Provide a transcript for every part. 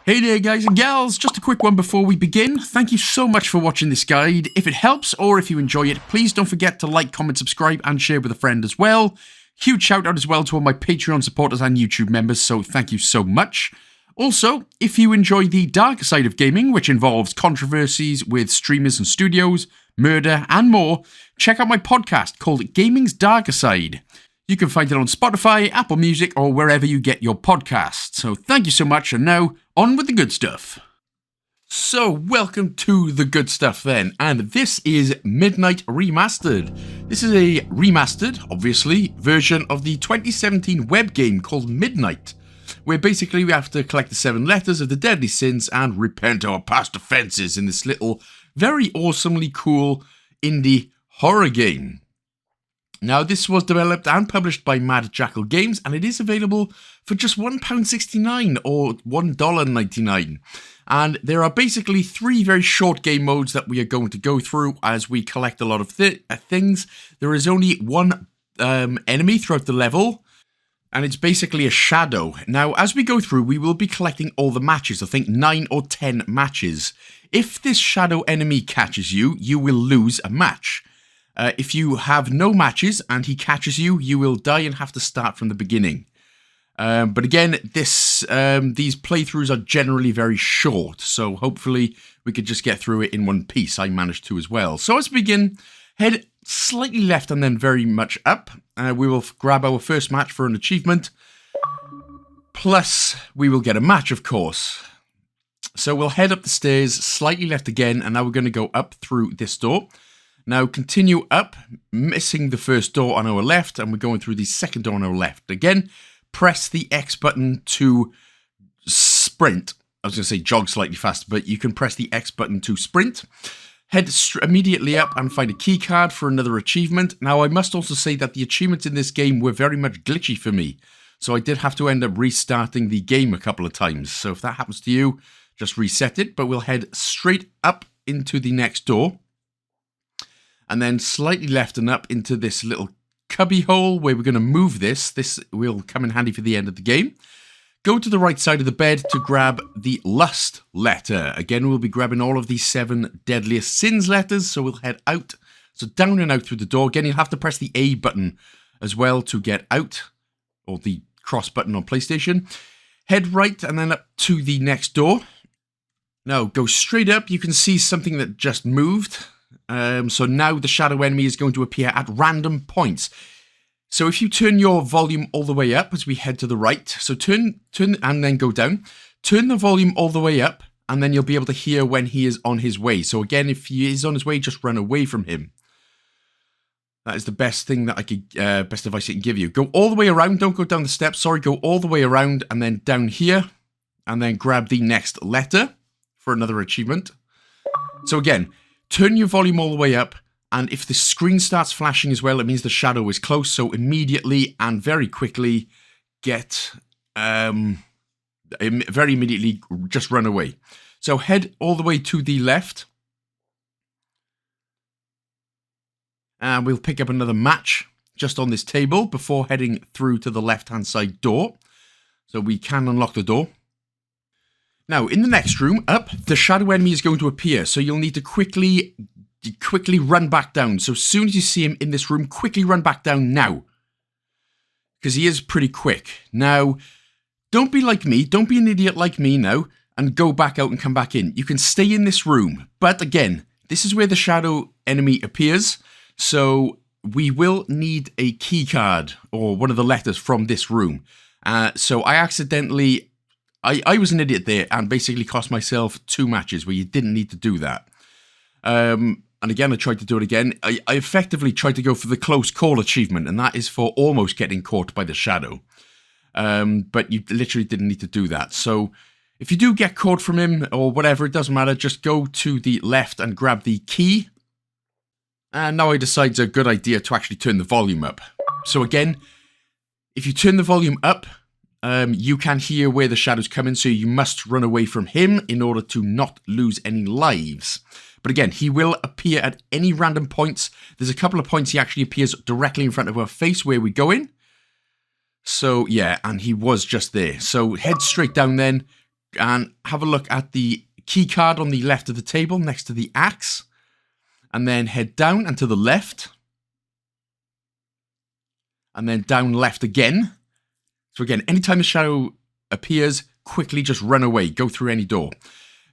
Hey there guys and gals, just a quick one before we begin. Thank you so much for watching this guide. If it helps or if you enjoy it, please don't forget to like, comment, subscribe and share with a friend as well. Huge shout out as well to all my Patreon supporters and YouTube members, so thank you so much. Also, if you enjoy the dark side of gaming, which involves controversies with streamers and studios, murder and more, check out my podcast called Gaming's Darker Side. You can find it on Spotify, Apple Music, or wherever you get your podcasts. So thank you so much, and now, on with the good stuff. So, welcome to the good stuff then, and this is Midnight Remastered. This is a remastered, obviously, version of the 2017 web game called Midnight, where basically we have to collect the 7 letters of the deadly sins and repent our past offences in this little, very awesomely cool indie horror game. Now, this was developed and published by Mad Jackal Games, and it is available for just £1.69 or $1.99. And there are basically 3 very short game modes that we are going to go through as we collect a lot of things. There is only one enemy throughout the level, and it's basically a shadow. Now, as we go through, we will be collecting all the matches, I think 9 or 10 matches. If this shadow enemy catches you, you will lose a match. If you have no matches and he catches you, you will die and have to start from the beginning. But again, these playthroughs are generally very short, so hopefully we could just get through it in one piece. I managed to as well. So as we begin, head slightly left and then very much up. We will grab our first match for an achievement. Plus, we will get a match, of course. So we'll head up the stairs, slightly left again, and now we're going to go up through this door. Now continue up, missing the first door on our left, and we're going through the second door on our left. Again, press the X button to sprint. I was going to say jog slightly faster, but you can press the X button to sprint. Head immediately up and find a key card for another achievement. Now, I must also say that the achievements in this game were very much glitchy for me, so I did have to end up restarting the game a couple of times. So if that happens to you, just reset it, but we'll head straight up into the next door. And then slightly left and up into this little cubby hole where we're going to move this. This will come in handy for the end of the game. Go to the right side of the bed to grab the lust letter. Again, we'll be grabbing all of these 7 deadliest sins letters. So we'll head out. So down and out through the door. Again, you'll have to press the A button as well to get out. Or the cross button on PlayStation. Head right and then up to the next door. Now, go straight up. You can see something that just moved. So now the shadow enemy is going to appear at random points. So if you turn your volume all the way up as we head to the right, so turn and then go down, turn the volume all the way up, and then you'll be able to hear when he is on his way. So again, if he is on his way, just run away from him. That is the best thing that I could, best advice I can give you. Go all the way around, don't go down the steps, sorry, go all the way around and then down here, and then grab the next letter for another achievement. So again, turn your volume all the way up, and if the screen starts flashing as well, it means the shadow is close, so immediately and very quickly get, very immediately just run away. So head all the way to the left, and we'll pick up another match just on this table before heading through to the left-hand side door. So we can unlock the door. Now, in the next room, up, the shadow enemy is going to appear, so you'll need to quickly run back down. So as soon as you see him in this room, quickly run back down now. Because he is pretty quick. Now, don't be like me, don't be an idiot like me now, and go back out and come back in. You can stay in this room, but again, this is where the shadow enemy appears, so we will need a key card, or one of the letters from this room. So I accidentally... I was an idiot there and basically cost myself 2 matches where you didn't need to do that. And again, I tried to do it again. I effectively tried to go for the close call achievement, and that is for almost getting caught by the shadow. But you literally didn't need to do that. So if you do get caught from him or whatever, it doesn't matter. Just go to the left and grab the key. And now I decide it's a good idea to actually turn the volume up. So again, if you turn the volume up, you can hear where the shadow's coming, so you must run away from him in order to not lose any lives. But again, he will appear at any random points. There's a couple of points he actually appears directly in front of our face where we go in. So, yeah, and he was just there. So head straight down then, and have a look at the key card on the left of the table next to the axe. And then head down and to the left. And then down left again. So again, anytime the shadow appears, quickly just run away. Go through any door.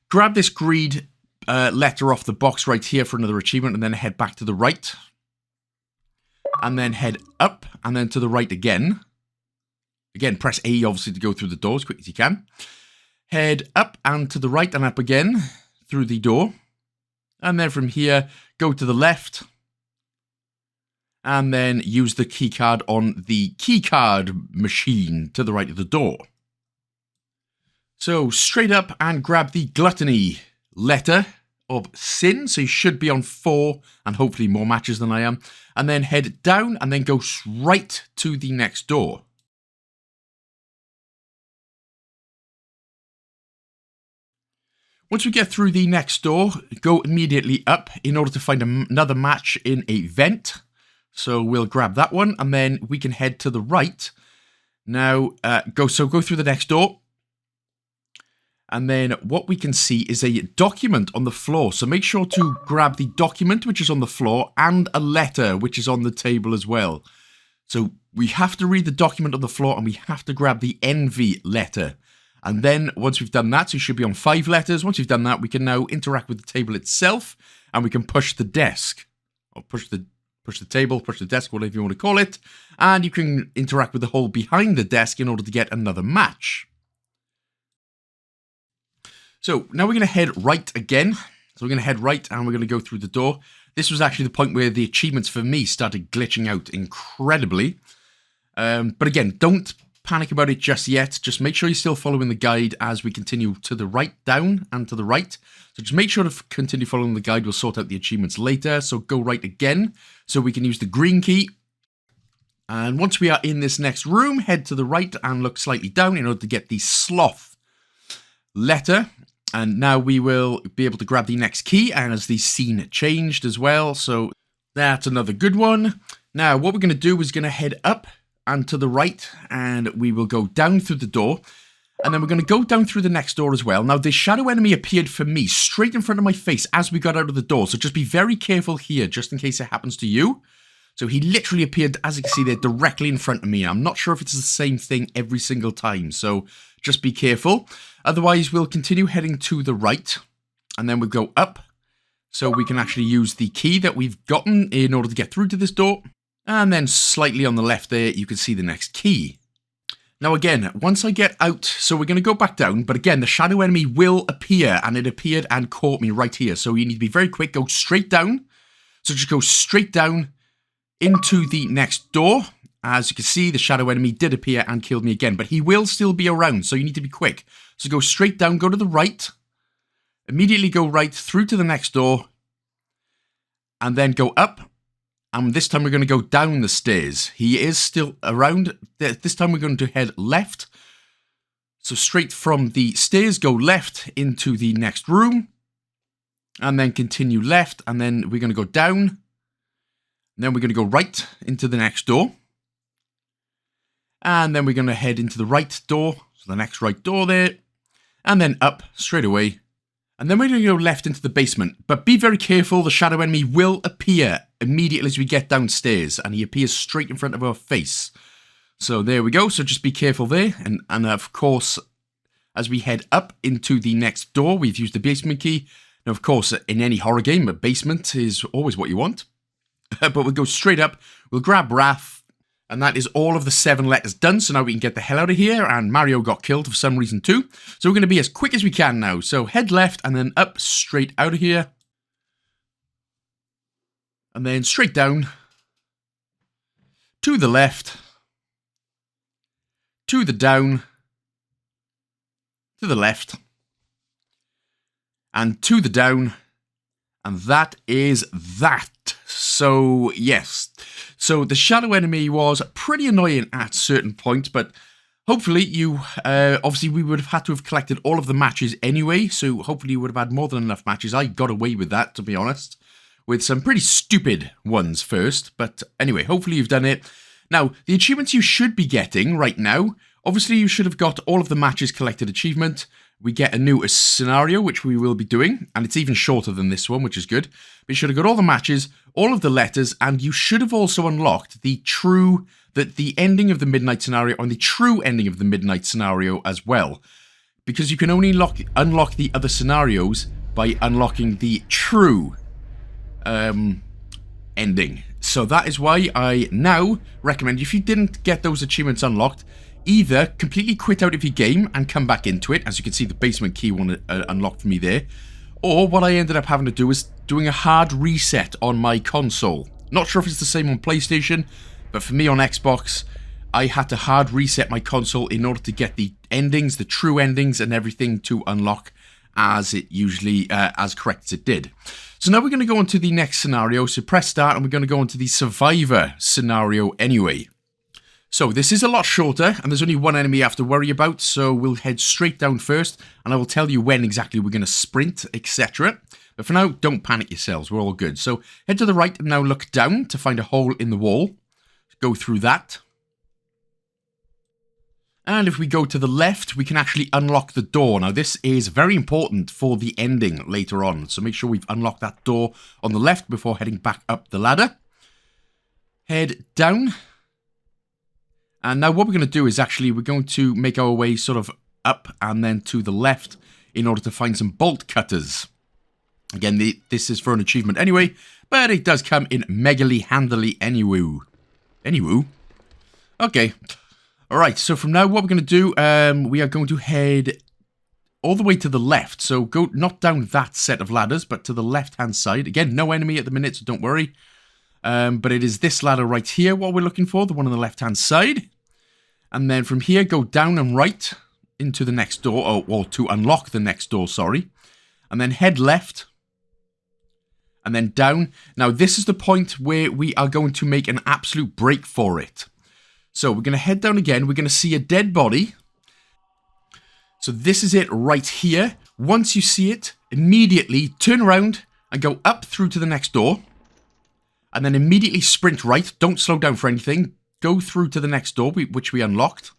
Grab this greed letter off the box right here for another achievement, and then head back to the right. And then head up, and then to the right again. Again, press A, obviously, to go through the door as quick as you can. Head up and to the right and up again through the door. And then from here, go to the left. And then use the keycard on the keycard machine to the right of the door. So, straight up and grab the gluttony letter of sin. So you should be on 4 and hopefully more matches than I am. And then head down and then go right to the next door. Once we get through the next door, go immediately up in order to find another match in a vent. So we'll grab that one and then we can head to the right. Now, go through the next door. And then what we can see is a document on the floor. So make sure to grab the document which is on the floor and a letter which is on the table as well. So we have to read the document on the floor and we have to grab the envy letter. And then once we've done that, so you should be on 5 letters. Once you've done that, we can now interact with the table itself and we can push the desk. Or push the table, push the desk, whatever you want to call it. And you can interact with the hole behind the desk in order to get another match. So now we're going to head right again. So we're going to head right and we're going to go through the door. This was actually the point where the achievements for me started glitching out incredibly. But again, don't panic about it just yet. Just make sure you're still following the guide as we continue to the right, down and to the right. So just make sure to continue following the guide. We'll sort out the achievements later. So go right again. So we can use the green key. And once we are in this next room, head to the right and look slightly down in order to get the sloth letter. And now we will be able to grab the next key, and as the scene changed as well. So that's another good one. Now what we're going to do is going to head up and to the right, and we will go down through the door. And then we're going to go down through the next door as well. Now the shadow enemy appeared for me straight in front of my face as we got out of the door. So just be very careful here, just in case it happens to you. So he literally appeared, as you can see there, directly in front of me. I'm not sure if it's the same thing every single time. So just be careful. Otherwise, we'll continue heading to the right. And then we'll go up. So we can actually use the key that we've gotten in order to get through to this door. And then slightly on the left there, you can see the next key. Now again, once I get out, so we're going to go back down. But again, the shadow enemy will appear. And it appeared and caught me right here. So you need to be very quick. Go straight down. So just go straight down into the next door. As you can see, the shadow enemy did appear and killed me again, but he will still be around, so you need to be quick. So go straight down, go to the right, immediately go right through to the next door, and then go up, and this time we're going to go down the stairs. He is still around. This time we're going to head left. So straight from the stairs, go left into the next room, and then continue left, and then we're going to go down. And then we're going to go right into the next door. And then we're going to head into the right door. So the next right door there. And then up straight away. And then we're going to go left into the basement. But be very careful. The shadow enemy will appear immediately as we get downstairs. And he appears straight in front of our face. So there we go. So just be careful there. And of course, as we head up into the next door, we've used the basement key. Now, of course, in any horror game, a basement is always what you want. But we'll go straight up, we'll grab Wrath, and that is all of the 7 letters done, so now we can get the hell out of here, and Mario got killed for some reason too. So we're going to be as quick as we can now, so head left, and then up, straight out of here. And then straight down, to the left, to the down, to the left, and to the down, and that is that. So, yes. So, the shadow enemy was pretty annoying at certain points, but hopefully you, obviously we would have had to have collected all of the matches anyway, so hopefully you would have had more than enough matches. I got away with that, to be honest, with some pretty stupid ones first, but anyway, hopefully you've done it. Now, the achievements you should be getting right now, obviously you should have got all of the matches collected achievement, we get a new scenario, which we will be doing, and it's even shorter than this one, which is good. But you should have got all the matches, all of the letters, and you should have also unlocked the ending of the midnight scenario, and the true ending of the midnight scenario as well. Because you can only unlock the other scenarios by unlocking the true ending. So that is why I now recommend, if you didn't get those achievements unlocked, either completely quit out of your game and come back into it. As you can see, the basement key one unlocked for me there. Or what I ended up having to do is doing a hard reset on my console. Not sure if it's the same on PlayStation, but for me on Xbox, I had to hard reset my console in order to get the endings, the true endings and everything to unlock as it usually, as correct as it did. So now we're going to go on to the next scenario. So press start and we're going to go on to the survivor scenario anyway. So this is a lot shorter and there's only one enemy you have to worry about. So we'll head straight down first and I will tell you when exactly we're going to sprint, etc. But for now, don't panic yourselves. We're all good. So head to the right and now look down to find a hole in the wall. Go through that. And if we go to the left, we can actually unlock the door. Now, this is very important for the ending later on. So make sure we've unlocked that door on the left before heading back up the ladder. Head down. And now what we're going to do is actually we're going to make our way sort of up and then to the left in order to find some bolt cutters. Again, this is for an achievement anyway, but it does come in megally handily anyway. Okay. Alright, so from now what we're going to do, we are going to head all the way to the left. So go not down that set of ladders, but to the left-hand side. Again, no enemy at the minute, so don't worry. But it is this ladder right here what we're looking for, the one on the left-hand side. And then from here, go down and right into the next door, or to unlock the next door, sorry. And then head left. And then down. Now, this is the point where we are going to make an absolute break for it. So we're going to head down again. We're going to see a dead body. So this is it right here. Once you see it, immediately turn around and go up through to the next door. And then immediately sprint right. Don't slow down for anything. Go through to the next door, which we unlocked.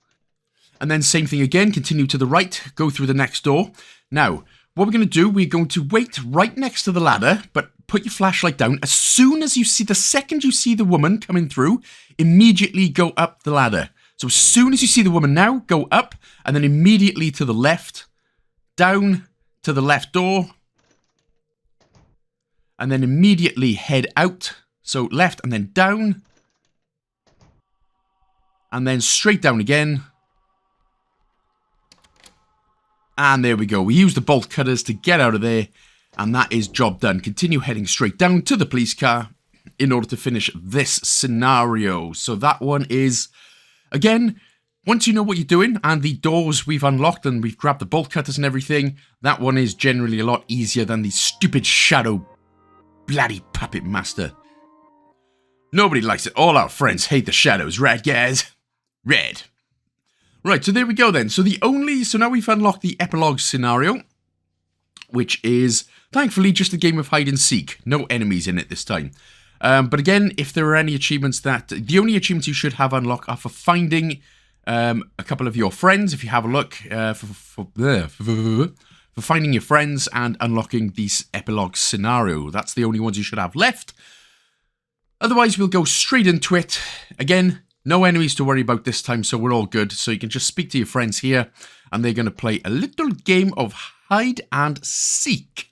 And then same thing again. Continue to the right. Go through the next door. Now, what we're going to do, we're going to wait right next to the ladder, but put your flashlight down. As soon as you see, the second you see the woman coming through, immediately go up the ladder. So as soon as you see the woman now, go up, and then immediately to the left, down to the left door, and then immediately head out. So left and then down, and then straight down again. And there we go. We use the bolt cutters to get out of there. And that is job done. Continue heading straight down to the police car in order to finish this scenario. So that one is, again, once you know what you're doing and the doors we've unlocked and we've grabbed the bolt cutters and everything, that one is generally a lot easier than the stupid shadow bloody puppet master. Nobody likes it. All our friends hate the shadows, right, guys? Red. Right, so there we go then. So now we've unlocked the epilogue scenario, which is thankfully just a game of hide and seek. No enemies in it this time. But again, if there are any achievements the only achievements you should have unlocked are for finding a couple of your friends. If you have a look, for finding your friends and unlocking this epilogue scenario. That's the only ones you should have left. Otherwise, we'll go straight into it. Again, no enemies to worry about this time, so we're all good. So you can just speak to your friends here, and they're going to play a little game of hide and seek.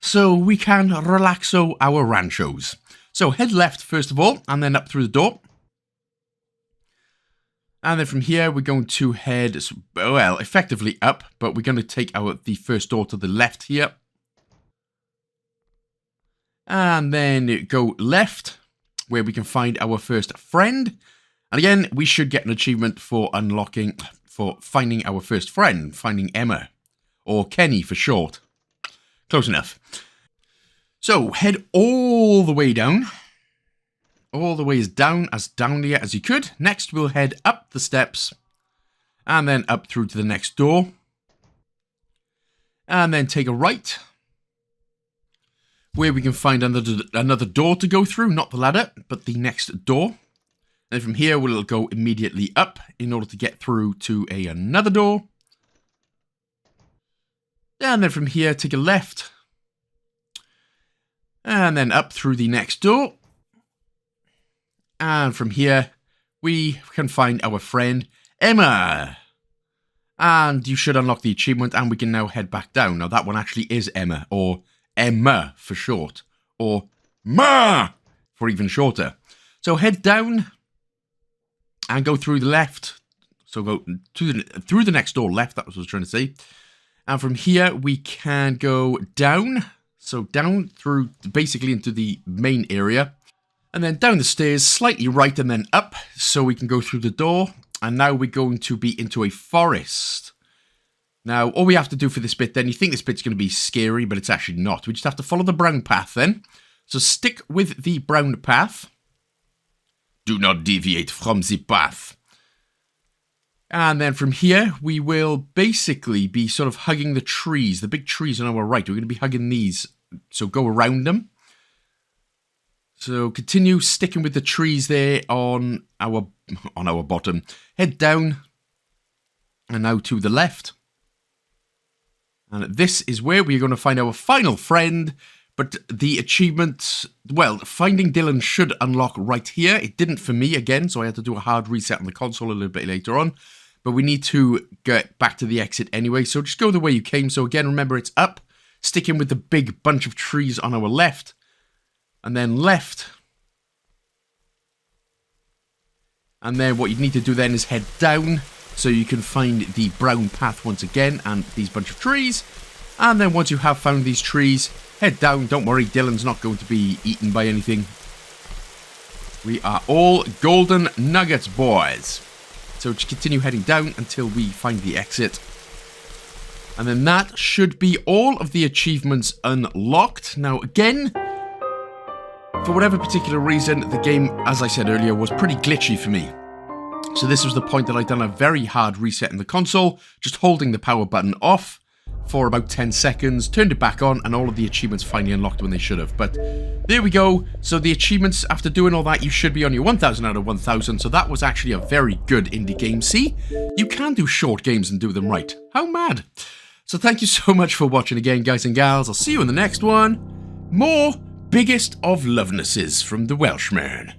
So we can relaxo our ranchos. So head left first of all, and then up through the door. And then from here, we're going to head, well, effectively up, but we're going to take the first door to the left here. And then go left, where we can find our first friend. And again, we should get an achievement for finding our first friend, finding Emma, or Kenny for short. Close enough. So, head all the way down. All the way as down here as you could. Next, we'll head up the steps, and then up through to the next door. And then take a right, where we can find another door to go through, not the ladder, but the next door. And from here, we'll go immediately up in order to get through to another door. And then from here, take a left. And then up through the next door. And from here, we can find our friend Emma. And you should unlock the achievement, and we can now head back down. Now, that one actually is Emma, or Emma for short, or Ma for even shorter. So head down and go through the left. So go through the next door left, that was what I was trying to say. And from here, we can go down. So down through, basically into the main area. And then down the stairs, slightly right, and then up. So we can go through the door. And now we're going to be into a forest. Now, all we have to do for this bit then, you think this bit's going to be scary, but it's actually not. We just have to follow the brown path then. So stick with the brown path. Do not deviate from the path. And then from here, we will basically be sort of hugging the trees, the big trees on our right. We're going to be hugging these, so go around them. So continue sticking with the trees there on our bottom. Head down and now to the left. And this is where we're going to find our final friend. But the achievement, well, finding Dylan should unlock right here. It didn't for me again, so I had to do a hard reset on the console a little bit later on. But we need to get back to the exit anyway, so just go the way you came. So again, remember it's up, sticking with the big bunch of trees on our left. And then left. And then what you need to do then is head down so you can find the brown path once again and these bunch of trees. And then once you have found these trees, head down. Don't worry, Dylan's not going to be eaten by anything. We are all golden nuggets, boys. So just continue heading down until we find the exit. And then that should be all of the achievements unlocked. Now again, for whatever particular reason, the game, as I said earlier, was pretty glitchy for me. So this was the point that I'd done a very hard reset in the console, just holding the power button off for about 10 seconds, turned it back on, and all of the achievements finally unlocked when they should have. But there we go. So the achievements, after doing all that, you should be on your 1000 out of 1000. So that was actually a very good indie game. See, you can do short games and do them right. How mad? So thank you so much for watching again, guys and gals. I'll see you in the next one. More biggest of lovenesses from the Welshman.